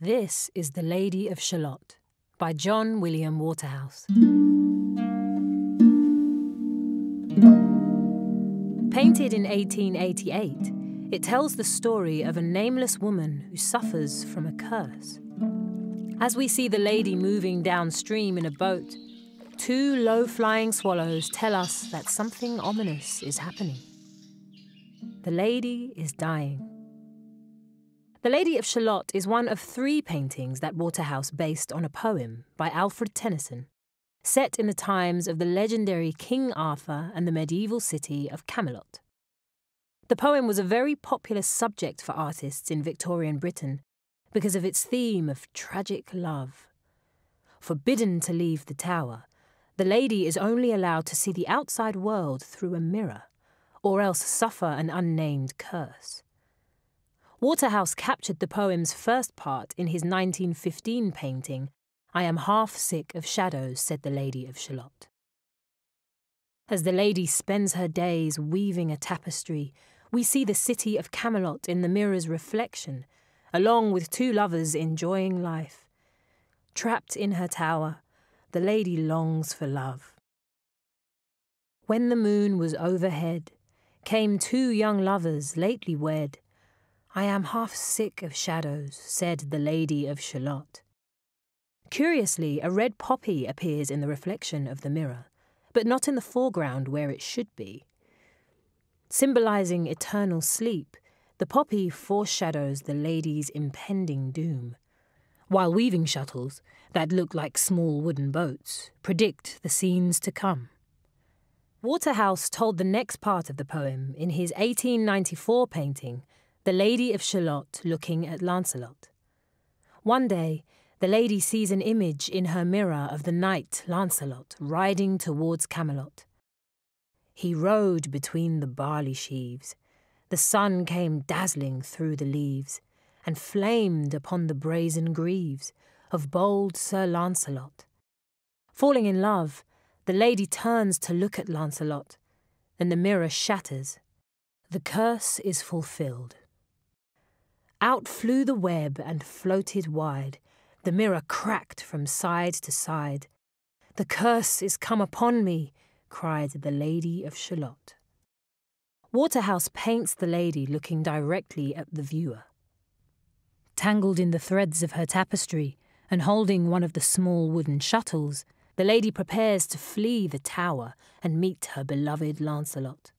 This is The Lady of Shalott by John William Waterhouse. Painted in 1888, it tells the story of a nameless woman who suffers from a curse. As we see the lady moving downstream in a boat, two low-flying swallows tell us that something ominous is happening. The lady is dying. The Lady of Shalott is one of three paintings that Waterhouse based on a poem by Alfred Tennyson, set in the times of the legendary King Arthur and the medieval city of Camelot. The poem was a very popular subject for artists in Victorian Britain because of its theme of tragic love. Forbidden to leave the tower, the lady is only allowed to see the outside world through a mirror, or else suffer an unnamed curse. Waterhouse captured the poem's first part in his 1915 painting, "I am half sick of shadows," said the Lady of Shalott. As the lady spends her days weaving a tapestry, we see the city of Camelot in the mirror's reflection, along with two lovers enjoying life. Trapped in her tower, the lady longs for love. When the moon was overhead, came two young lovers lately wed. "I am half sick of shadows," said the Lady of Shalott. Curiously, a red poppy appears in the reflection of the mirror, but not in the foreground where it should be. Symbolizing eternal sleep, the poppy foreshadows the lady's impending doom, while weaving shuttles, that look like small wooden boats, predict the scenes to come. Waterhouse told the next part of the poem in his 1894 painting, The Lady of Shalott looking at Lancelot. One day, the lady sees an image in her mirror of the knight Lancelot riding towards Camelot. He rode between the barley sheaves. The sun came dazzling through the leaves, and flamed upon the brazen greaves of bold Sir Lancelot. Falling in love, the lady turns to look at Lancelot, and the mirror shatters. The curse is fulfilled. Out flew the web and floated wide. The mirror cracked from side to side. "The curse is come upon me," cried the Lady of Shalott. Waterhouse paints the lady looking directly at the viewer. Tangled in the threads of her tapestry and holding one of the small wooden shuttles, the lady prepares to flee the tower and meet her beloved Lancelot.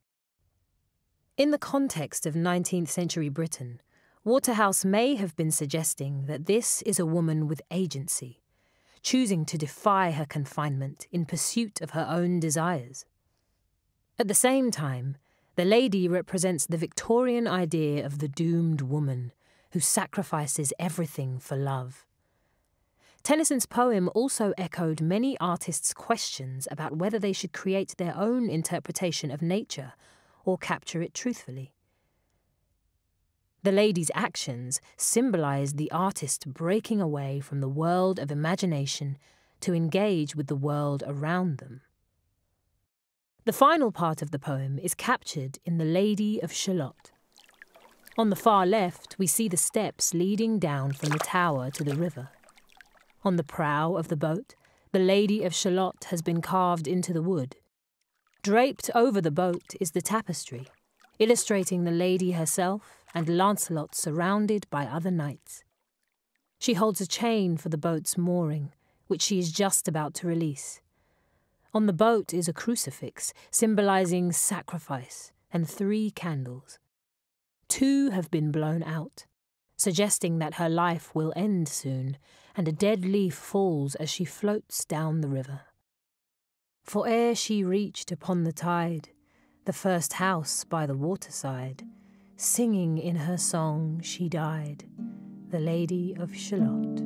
In the context of 19th century Britain, Waterhouse may have been suggesting that this is a woman with agency, choosing to defy her confinement in pursuit of her own desires. At the same time, the lady represents the Victorian idea of the doomed woman who sacrifices everything for love. Tennyson's poem also echoed many artists' questions about whether they should create their own interpretation of nature or capture it truthfully. The lady's actions symbolize the artist breaking away from the world of imagination to engage with the world around them. The final part of the poem is captured in The Lady of Shalott. On the far left, we see the steps leading down from the tower to the river. On the prow of the boat, the Lady of Shalott has been carved into the wood. Draped over the boat is the tapestry, illustrating the lady herself and Lancelot surrounded by other knights. She holds a chain for the boat's mooring, which she is just about to release. On the boat is a crucifix, symbolizing sacrifice, and 3 candles. 2 have been blown out, suggesting that her life will end soon, and a dead leaf falls as she floats down the river. For ere she reached upon the tide, the first house by the waterside, singing in her song she died, the Lady of Shalott.